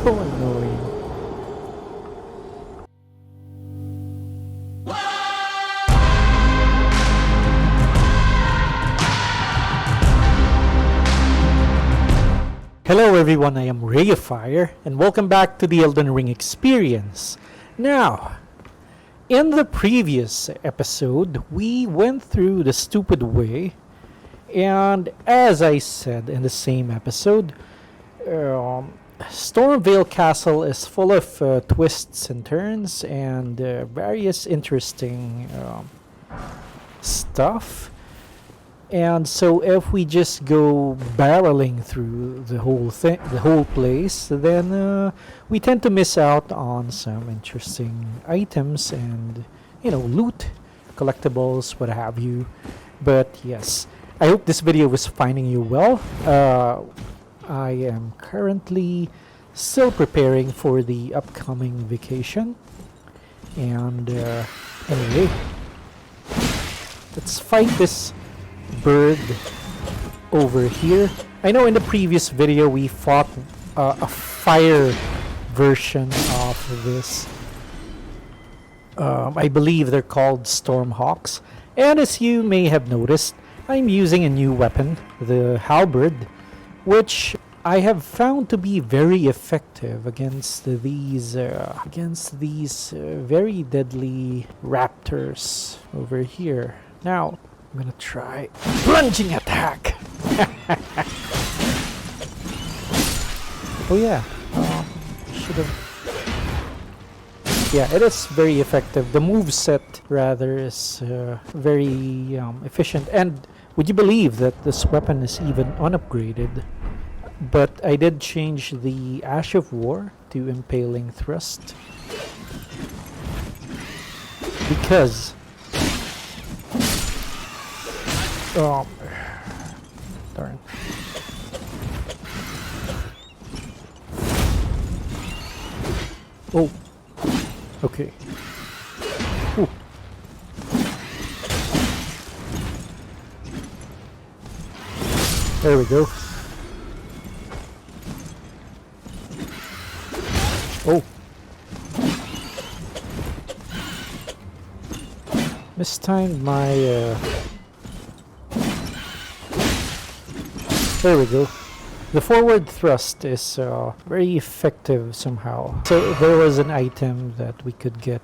so annoying. Hello everyone, I am Raeifier, and welcome back to the Elden Ring experience. Now, in the previous episode, we went through the stupid way, and as I said in the same episode, Stormveil Castle is full of twists and turns and various interesting stuff. And so if we just go barreling through the whole place, then we tend to miss out on some interesting items and, loot, collectibles, what have you. But yes, I hope this video was finding you well. I am currently still preparing for the upcoming vacation. And anyway, let's fight this bird over here. I know in the previous video we fought a fire version of this. I believe they're called Stormhawks. And as you may have noticed, I'm using a new weapon, the halberd, which I have found to be very effective against these very deadly raptors over here. Now, I'm gonna try plunging attack. Oh yeah, should have. Yeah, it is very effective. The moveset rather is very efficient. And would you believe that this weapon is even unupgraded? But I did change the Ash of War to Impaling Thrust because darn. Oh, okay. Ooh. There we go. Oh. Mistimed my there we go. The forward thrust is very effective somehow. So there was an item that we could get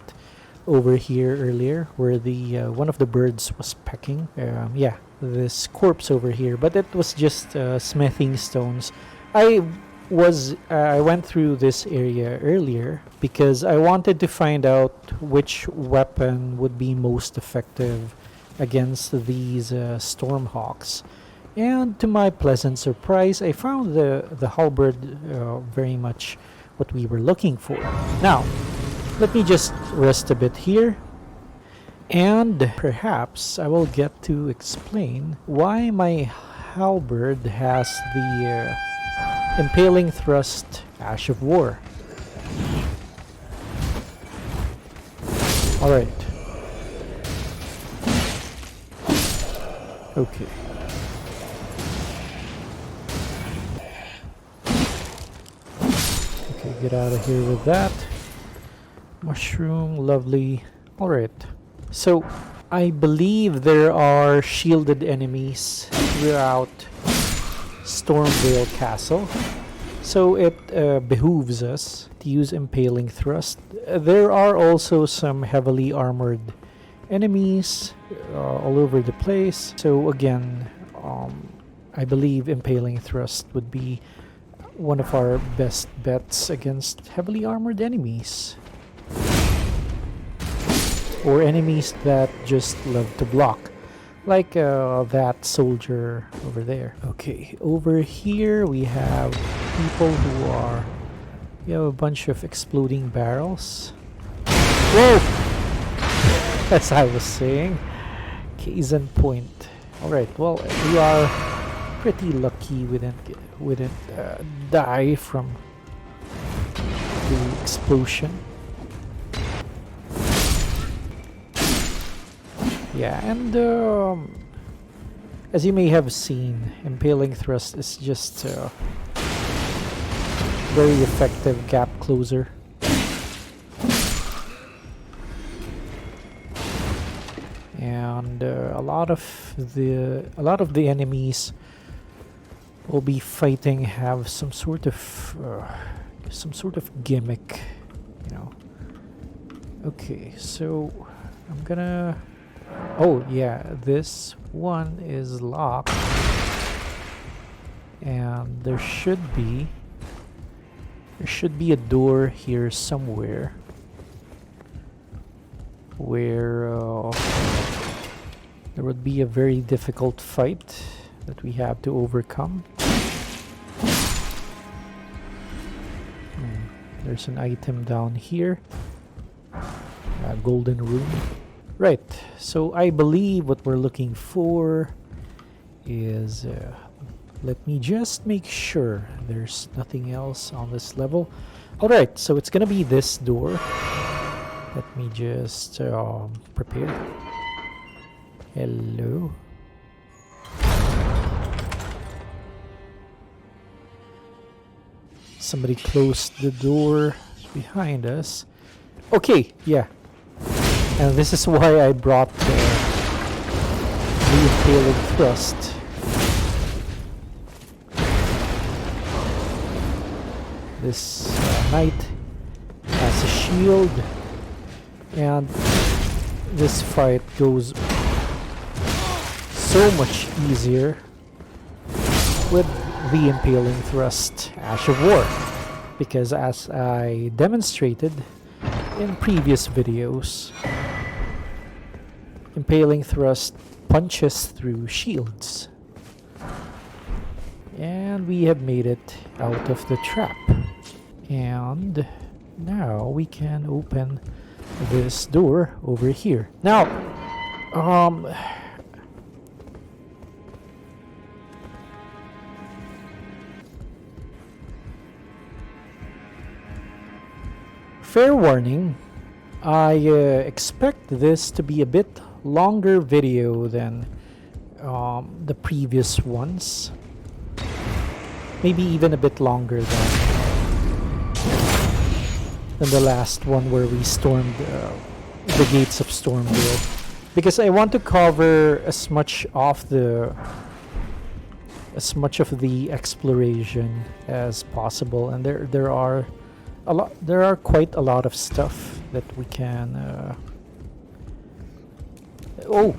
over here earlier where the one of the birds was pecking. Yeah, this corpse over here, but it was just smithing stones. I went through this area earlier because I wanted to find out which weapon would be most effective against these Stormhawks. And to my pleasant surprise, I found the halberd very much what we were looking for. Now, let me just rest a bit here. And perhaps I will get to explain why my halberd has the Impaling Thrust Ash of War. Alright. Okay. Get out of here with that. Mushroom, lovely. Alright. So, I believe there are shielded enemies throughout Stormveil Castle. So it behooves us to use Impaling Thrust. There are also some heavily armored enemies all over the place. So again, I believe Impaling Thrust would be one of our best bets against heavily armored enemies. Or enemies that just love to block. Like that soldier over there. Okay, over here we have people who are... We have a bunch of exploding barrels. Whoa! As I was saying. Case in point. Alright, well, we are pretty lucky we didn't die from the explosion. Yeah, and as you may have seen, Impaling Thrust is just Very effective gap closer. And a lot of the enemies will be fighting have some sort of gimmick, you know. Okay, so I'm gonna. Oh yeah, this one is locked, and there should be a door here somewhere where there would be a very difficult fight that we have to overcome. There's an item down here, a golden rune. Right, so I believe what we're looking for is let me just make sure there's nothing else on this level. Alright, so it's gonna be this door. Let me just prepare. Hello. Somebody closed the door behind us. Okay, yeah. And this is why I brought the impaling thrust. This knight has a shield, and this fight goes so much easier with the impaling thrust Ash of War, because as I demonstrated in previous videos, impaling thrust punches through shields, and we have made it out of the trap. And now we can open this door over here. Now, fair warning, I expect this to be a bit longer video than the previous ones. Maybe even a bit longer than the last one where we stormed the gates of Stormveil, because I want to cover as much of the exploration as possible, and there are quite a lot of stuff that we can oh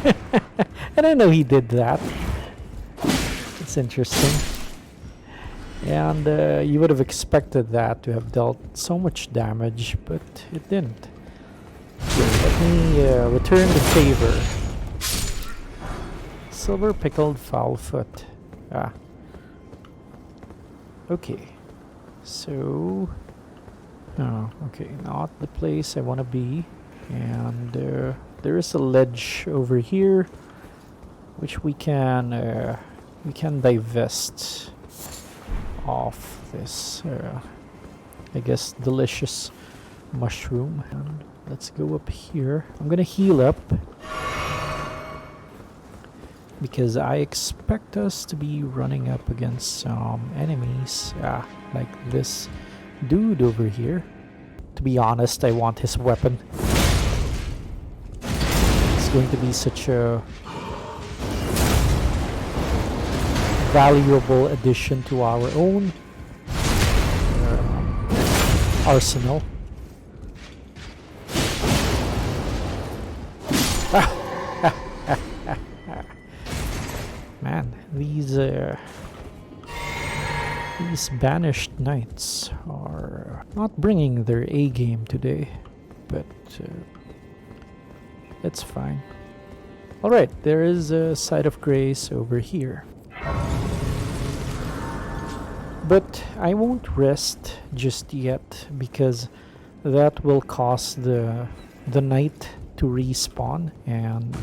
I didn't know he did that. It's interesting. And you would have expected that to have dealt so much damage, but it didn't. Okay, let me return the favor. Silver pickled foul foot. Ah. Okay. So... oh, okay, not the place I want to be. And there is a ledge over here, which we can divest off this, I guess, delicious mushroom. And let's go up here. I'm gonna heal up because I expect us to be running up against some enemies, like this dude over here. To be honest, I want his weapon. It's going to be such a valuable addition to our own arsenal. Man, these banished knights are not bringing their A game today, but it's fine. Alright, there is a site of grace over here. But I won't rest just yet, because that will cause the knight to respawn, and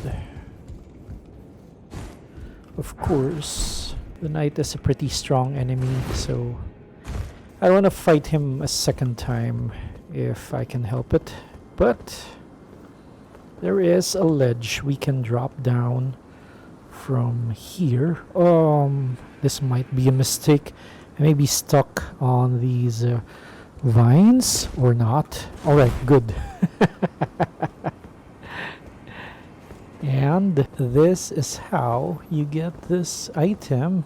of course the knight is a pretty strong enemy, so I want to fight him a second time if I can help it. But there is a ledge we can drop down from here. This might be a mistake. I may be stuck on these vines or not. Alright, good. And this is how you get this item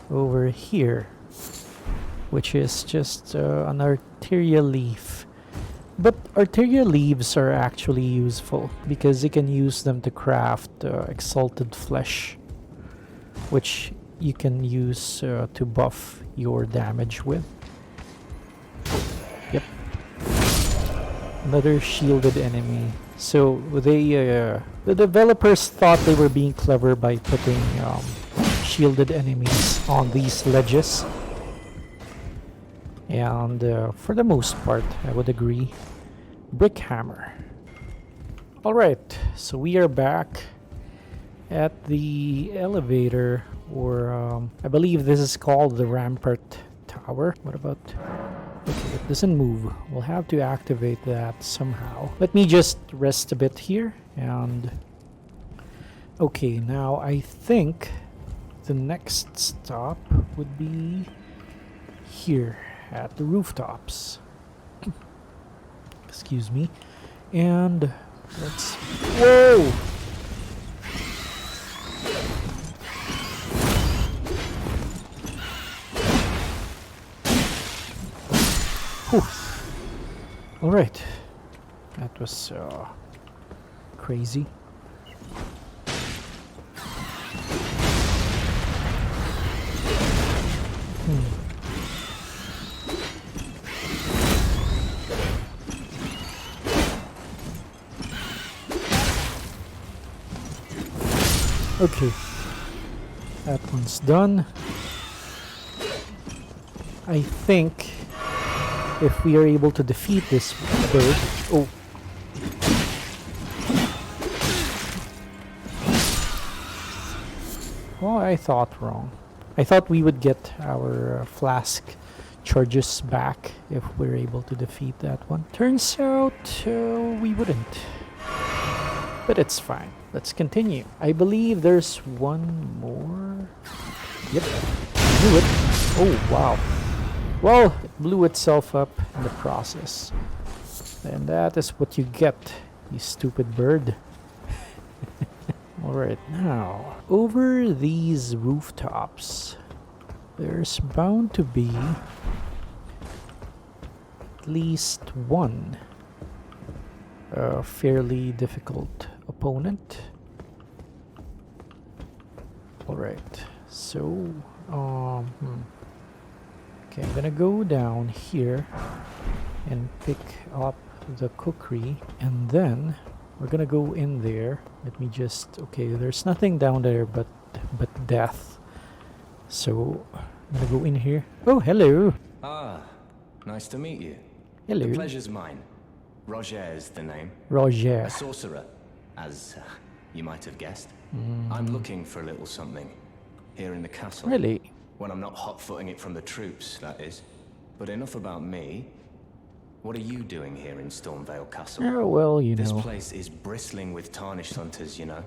over here, which is just an arteria leaf. But arteria leaves are actually useful because you can use them to craft exalted flesh, which you can use to buff your damage with. Yep. Another shielded enemy. So they, the developers thought they were being clever by putting shielded enemies on these ledges. And for the most part, I would agree. Brick hammer. Alright, so we are back at the elevator, or I believe this is called the Rampart Tower. What about... Okay, it doesn't move. We'll have to activate that somehow. Let me just rest a bit here, and... Okay, now I think the next stop would be here at the rooftops. Excuse me. And let's... Whoa! All right, that was crazy. Okay, that one's done. I think if we are able to defeat this bird... Oh. Oh, I thought wrong. I thought we would get our flask charges back if we're able to defeat that one. Turns out we wouldn't. But it's fine. Let's continue. I believe there's one more. Yep. Knew it. Oh, wow. Well, it blew itself up in the process. And that is what you get, you stupid bird. Alright, now, over these rooftops, there's bound to be at least one fairly difficult opponent. Alright, so, okay, I'm gonna go down here and pick up the cookery, and then we're gonna go in there. Let me just... Okay, there's nothing down there but death. So I'm gonna go in here. Oh, hello. Ah, nice to meet you. Hello. The pleasure's mine. Roger is the name. Roger. A sorcerer, as you might have guessed. I'm looking for a little something here in the castle. Really? When I'm not hot-footing it from the troops, that is. But enough about me. What are you doing here in Stormveil Castle? Oh, well, you know. This place is bristling with tarnished hunters, you know.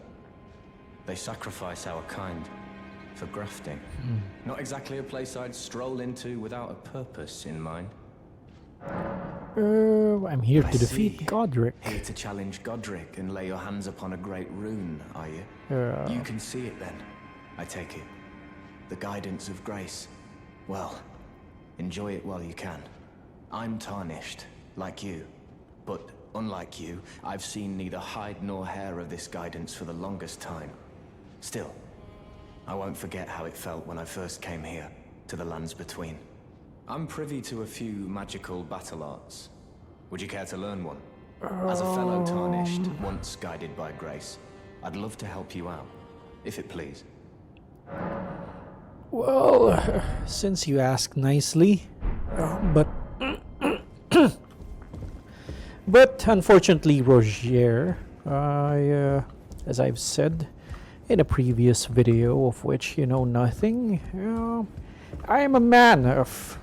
They sacrifice our kind for grafting. Not exactly a place I'd stroll into without a purpose in mind. I'm here to defeat see. Godric. Here to challenge Godric and lay your hands upon a great rune, are you? You can see it then, I take it. The guidance of grace. Well, enjoy it while you can. I'm tarnished, like you. But unlike you, I've seen neither hide nor hair of this guidance for the longest time. Still, I won't forget how it felt when I first came here, to the lands between. I'm privy to a few magical battle arts. Would you care to learn one? As a fellow tarnished, once guided by grace, I'd love to help you out, if it please. Well, since you ask nicely, but unfortunately, Roger, as I've said in a previous video of which you know nothing, I am a man of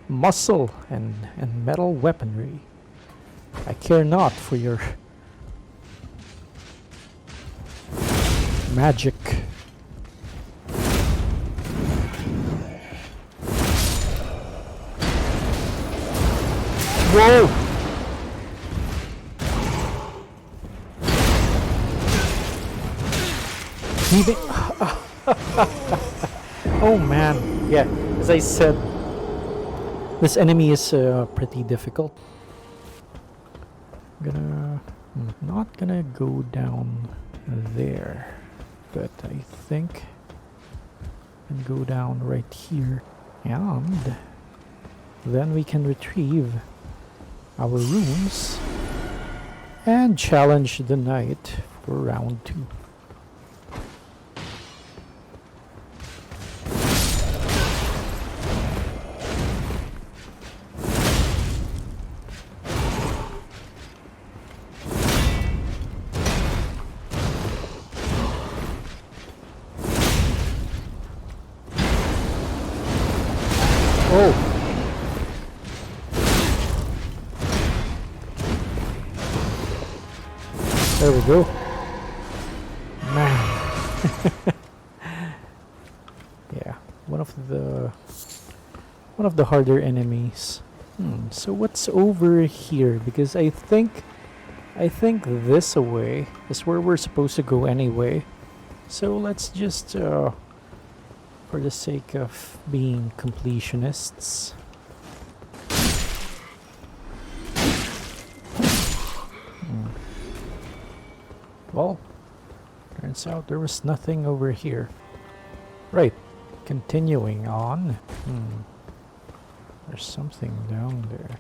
muscle and metal weaponry. I care not for your magic. Whoa! Even oh man, yeah. As I said, this enemy is pretty difficult. I'm not gonna go down there, but I think I can go down right here, and then we can retrieve our runes and challenge the knight for round 2. Oh! There we go. Man. Yeah, one of the harder enemies. So what's over here? Because I think this way is where we're supposed to go anyway. So let's just for the sake of being completionists. Well, turns out there was nothing over here. Right, continuing on. There's something down there.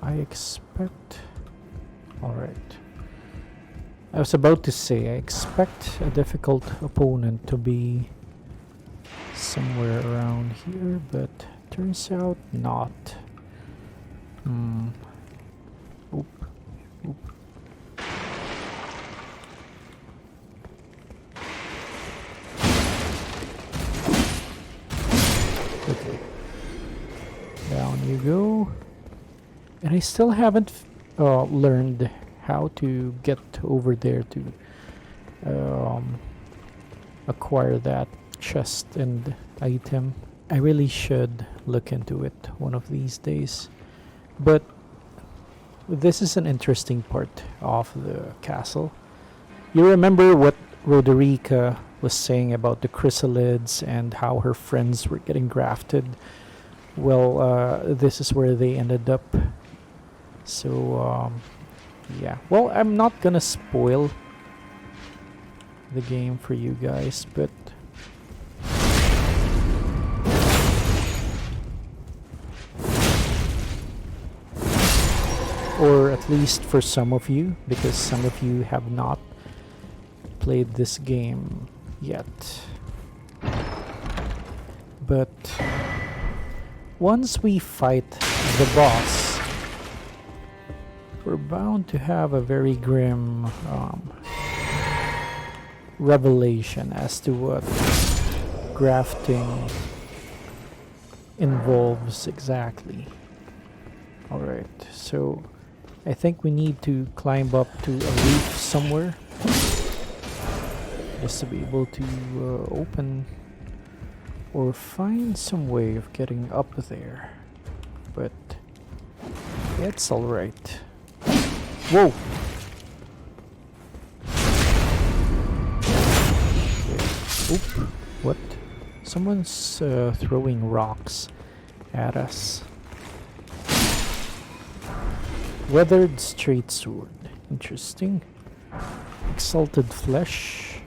I expect... Alright. I was about to say, I expect a difficult opponent to be somewhere around here, but turns out not. Oop. Oop. Okay. Down you go. And I still haven't learned how to get over there to acquire that chest and item. I really should look into it one of these days. But this is an interesting part of the castle. You remember what Roderica was saying about the chrysalids and how her friends were getting grafted? Well, this is where they ended up. So, yeah. Well, I'm not gonna spoil the game for you guys, but or at least for some of you, because some of you have not played this game yet. But once we fight the boss, we're bound to have a very grim revelation as to what grafting involves exactly. Alright, so I think we need to climb up to a roof somewhere just to be able to open or find some way of getting up there. But it's alright. Whoa! Okay. Oop! What? Someone's throwing rocks at us. Weathered straight sword. Interesting. Exalted flesh.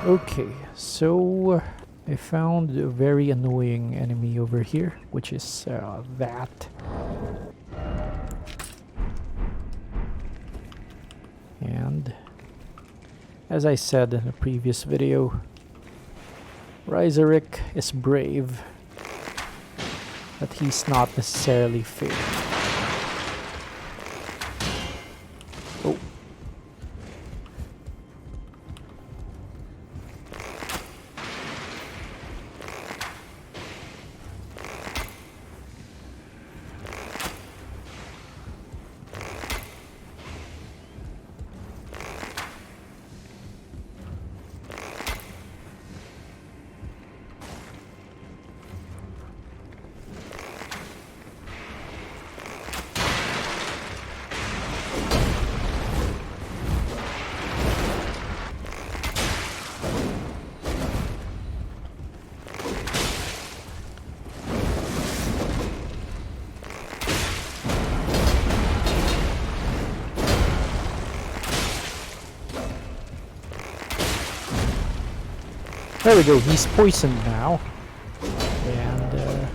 Okay, so I found a very annoying enemy over here, which is that. And as I said in a previous video, Raeifier is brave, but he's not necessarily fair. Oh. There we go, he's poisoned now. And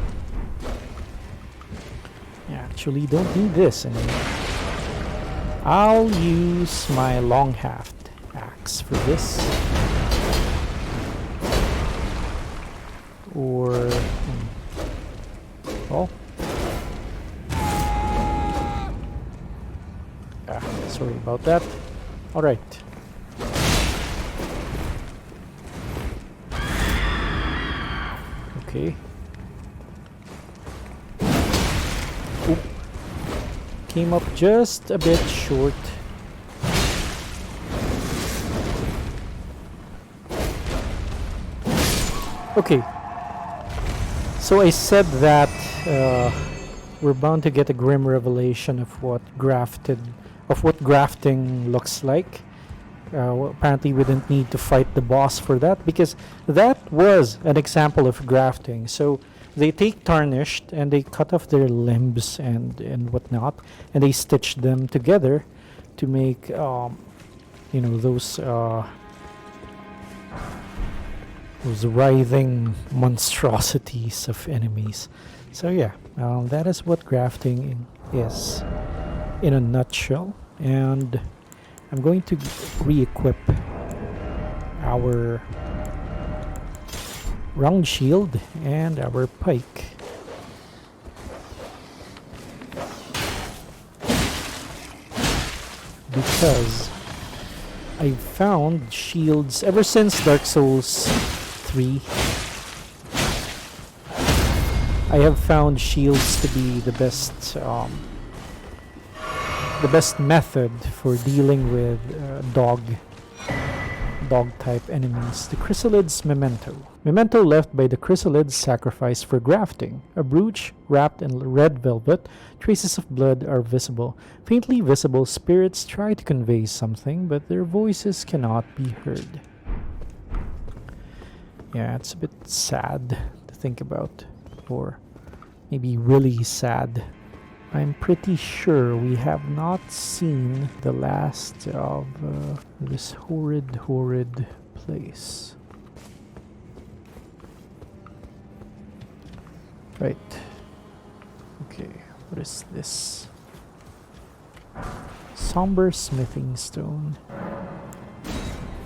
actually don't need this anymore. I'll use my long-haft axe for this. Or... oh. Sorry about that. Alright. Okay. Oop. Came up just a bit short. Okay. So I said that we're bound to get a grim revelation of what grafting looks like. Well, apparently we didn't need to fight the boss for that, because that was an example of grafting. So they take tarnished and they cut off their limbs and whatnot, and they stitch them together to make you know, those writhing monstrosities of enemies. So yeah, that is what grafting is in a nutshell. And I'm going to re-equip our round shield and our pike. Because I found shields ever since Dark Souls 3. I have found shields to be the best method for dealing with dog type enemies. The Chrysalid's Memento. Memento left by the Chrysalids sacrificed for grafting. A brooch wrapped in red velvet. Traces of blood are visible. Faintly visible spirits try to convey something, but their voices cannot be heard. Yeah, it's a bit sad to think about. Or maybe really sad. I'm pretty sure we have not seen the last of this horrid place. Right. Okay, what is this? Somber smithing stone.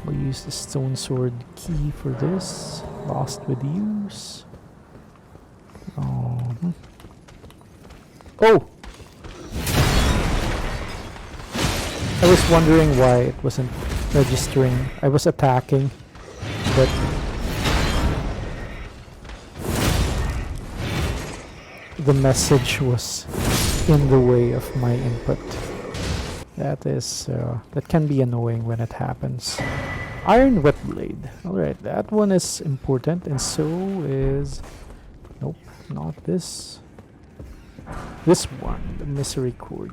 We'll use the stone sword key for this. Lost with use. Oh! I was wondering why it wasn't registering. I was attacking, but the message was in the way of my input. That can be annoying when it happens. Iron Wet Blade. Alright, that one is important, and so is... nope, not this. This one, the Misery Cord.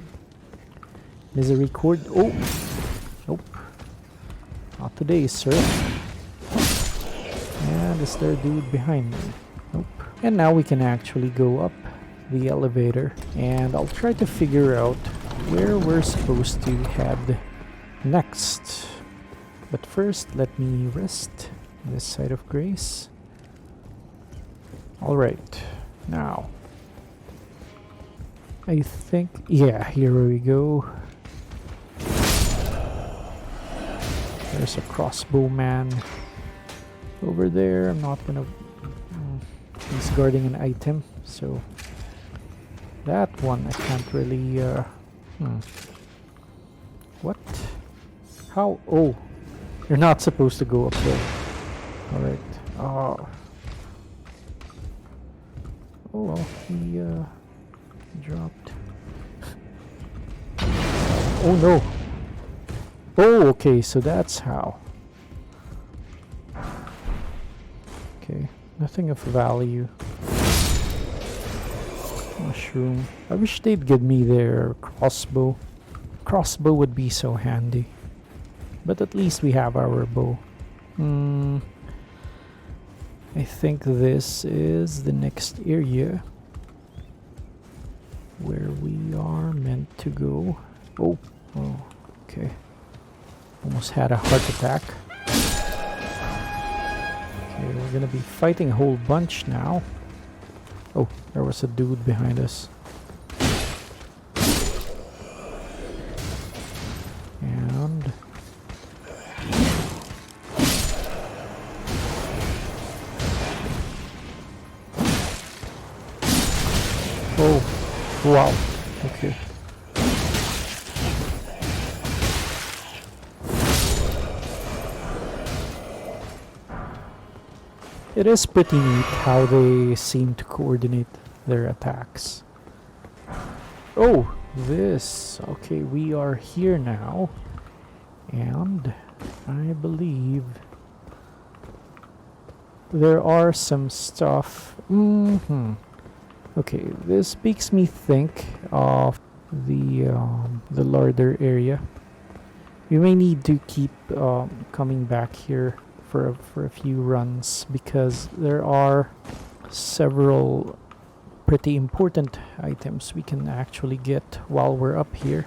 Misery Cord. Oh! Nope. Not today, sir. And is there a dude behind me? Nope. And now we can actually go up the elevator. And I'll try to figure out where we're supposed to head next. But first, let me rest this side of grace. Alright. Now. I think... yeah, here we go. There's a crossbow man over there. I'm not gonna... he's guarding an item, so... that one I can't really... What? How? Oh! You're not supposed to go up there. Alright. Oh, well, he dropped. Oh no! Oh, okay, so that's how. Okay, nothing of value. Mushroom. I wish they'd give me their crossbow. Crossbow would be so handy. But at least we have our bow. I think this is the next area where we are meant to go. Oh, okay. Almost had a heart attack. Okay, we're gonna be fighting a whole bunch now. Oh, there was a dude behind us. And oh, wow. Okay. It is pretty neat how they seem to coordinate their attacks. Oh, this. Okay, we are here now. And I believe there are some stuff. Okay, this makes me think of the larder area. We may need to keep coming back here for a few runs because there are several pretty important items we can actually get while we're up here.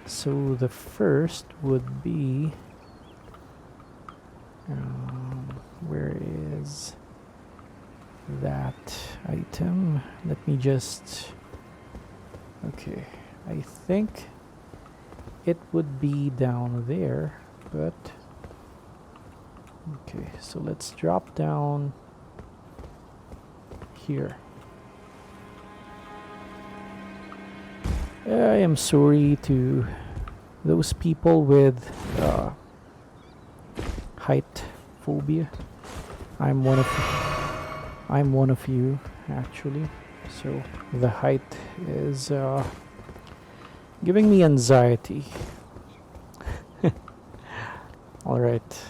So the first would be where is that item? Let me just okay, I think it would be down there, but okay, so let's drop down here. I am sorry to those people with height phobia. I'm one of you actually. So the height is giving me anxiety. All right.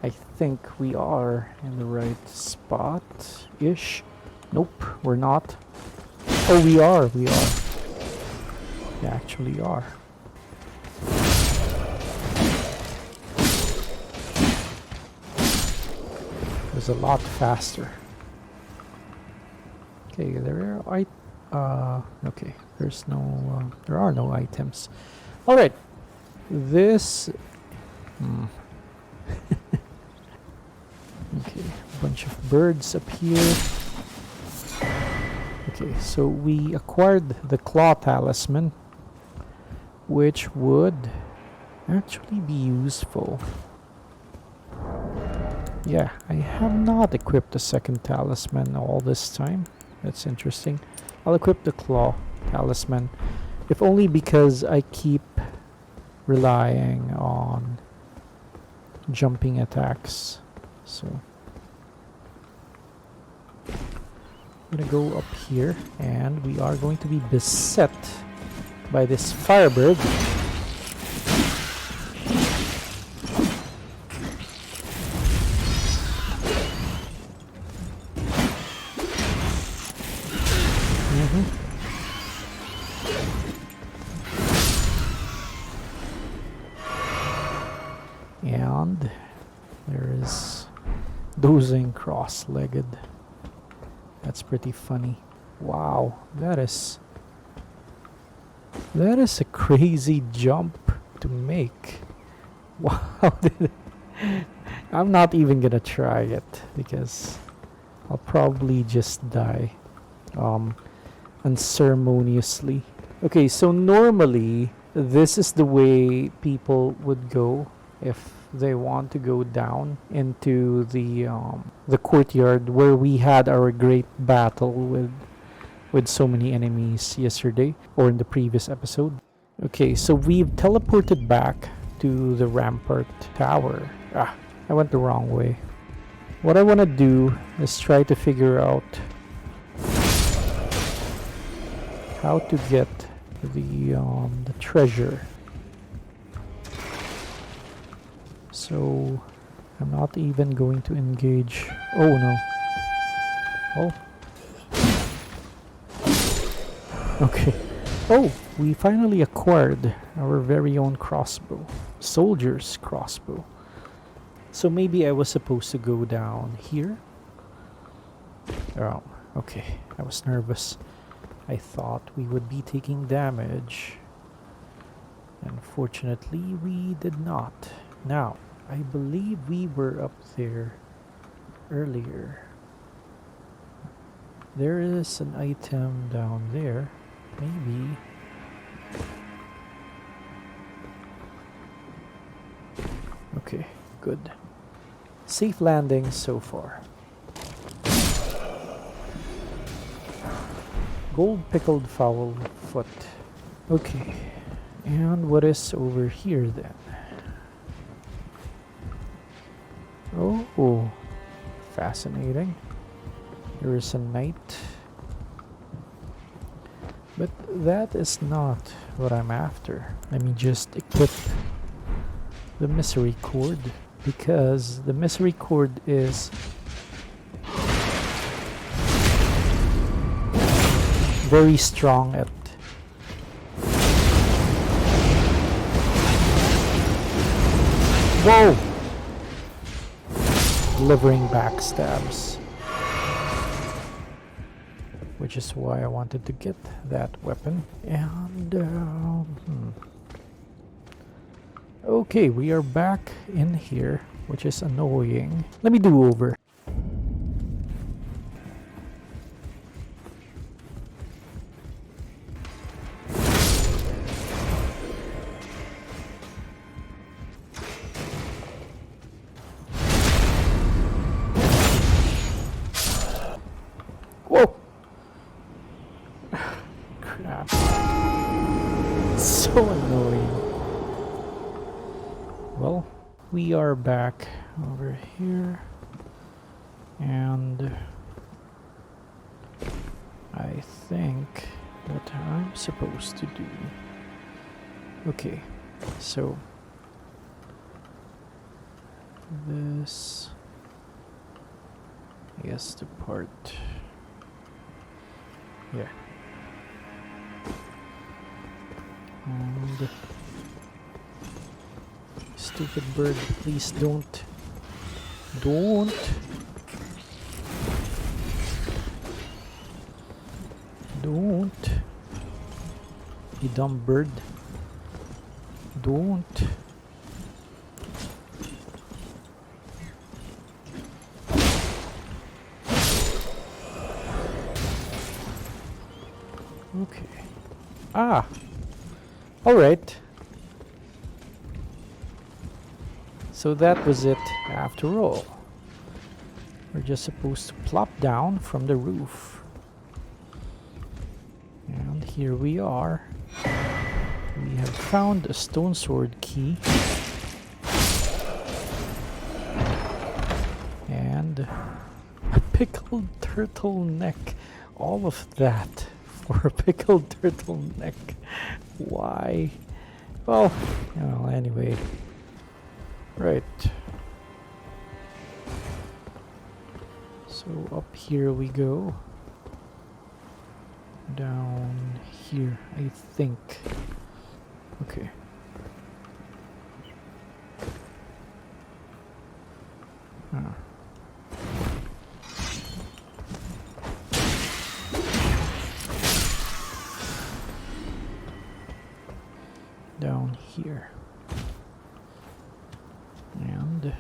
I think we are in the right spot-ish. Nope, we're not. Oh, we are. We actually are. It was a lot faster. Okay, there are okay, there's no there are no items. All right. This okay, a bunch of birds up here. Okay, so we acquired the claw talisman, which would actually be useful. Yeah, I have not equipped a second talisman all this time. That's interesting. I'll equip the claw talisman, if only because I keep relying on jumping attacks. So I'm gonna go up here, and we are going to be beset by this firebird. And there is dozing cross-legged. That's pretty funny. Wow, that is a crazy jump to make. Wow. I'm not even gonna try it because I'll probably just die unceremoniously. Okay, so normally this is the way people would go if they want to go down into the courtyard where we had our great battle with so many enemies yesterday, or in the previous episode. Okay, so we've teleported back to the rampart tower. I went the wrong way. What I want to do is try to figure out how to get the treasure. So I'm not even going to engage. Oh no. Oh. Okay. Oh, we finally acquired our very own crossbow. Soldier's crossbow. So maybe I was supposed to go down here. Oh, okay. I was nervous. I thought we would be taking damage. Unfortunately, we did not. Now, I believe we were up there earlier. There is an item down there. Maybe. Okay, good. Safe landing so far. Gold pickled fowl foot. Okay. And what is over here then? Oh, fascinating. There is a knight. But that is not what I'm after. Let me just equip the misery cord, because the misery cord is very strong at delivering backstabs, which is why I wanted to get that weapon. And okay, we are back in here, which is annoying. Let me do over. Whoa! Crap. So annoying. Well, we are back over here, and I think what I'm supposed to do. Okay, so this is the part. Yeah. And stupid bird, please don't. Don't. Don't. You dumb bird. Don't. Okay. Ah. All right. So that was it after all. We're just supposed to plop down from the roof. And here we are. We have found a stone sword key. And a pickled turtleneck. All of that for a pickled turtleneck. Why? Well, anyway. Right. So up here we go. Down here, I think. Okay. Down here. And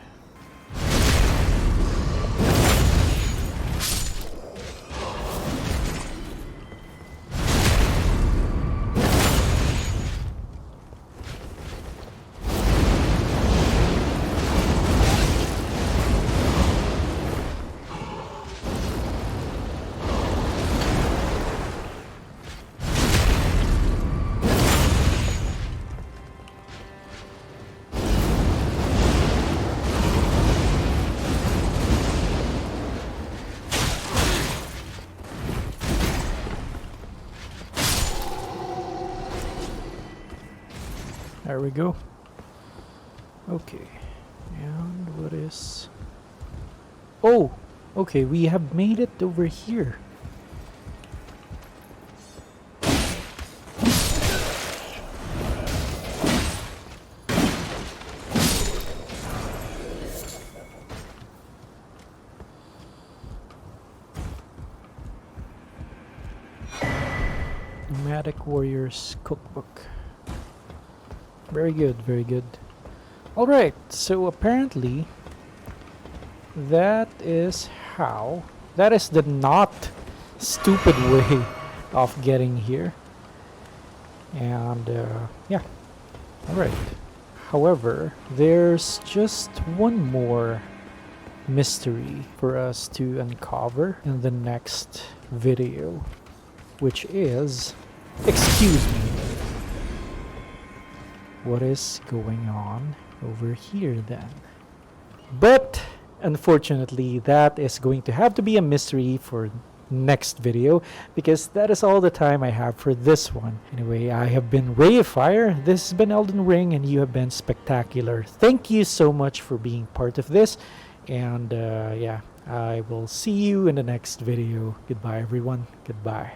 there we go. Okay. And what is... Oh! Okay, we have made it over here. Nomadic Warriors Cookbook. Very good, very good. Alright, so apparently that is the not stupid way of getting here. And yeah, alright. However, there's just one more mystery for us to uncover in the next video, which is, excuse me, what is going on over here then? But unfortunately, that is going to have to be a mystery for next video, because that is all the time I have for this one. Anyway, I have been Raeifier, this has been Elden Ring, and you have been spectacular. Thank you so much for being part of this, and yeah, I will see you in the next video. Goodbye everyone, goodbye.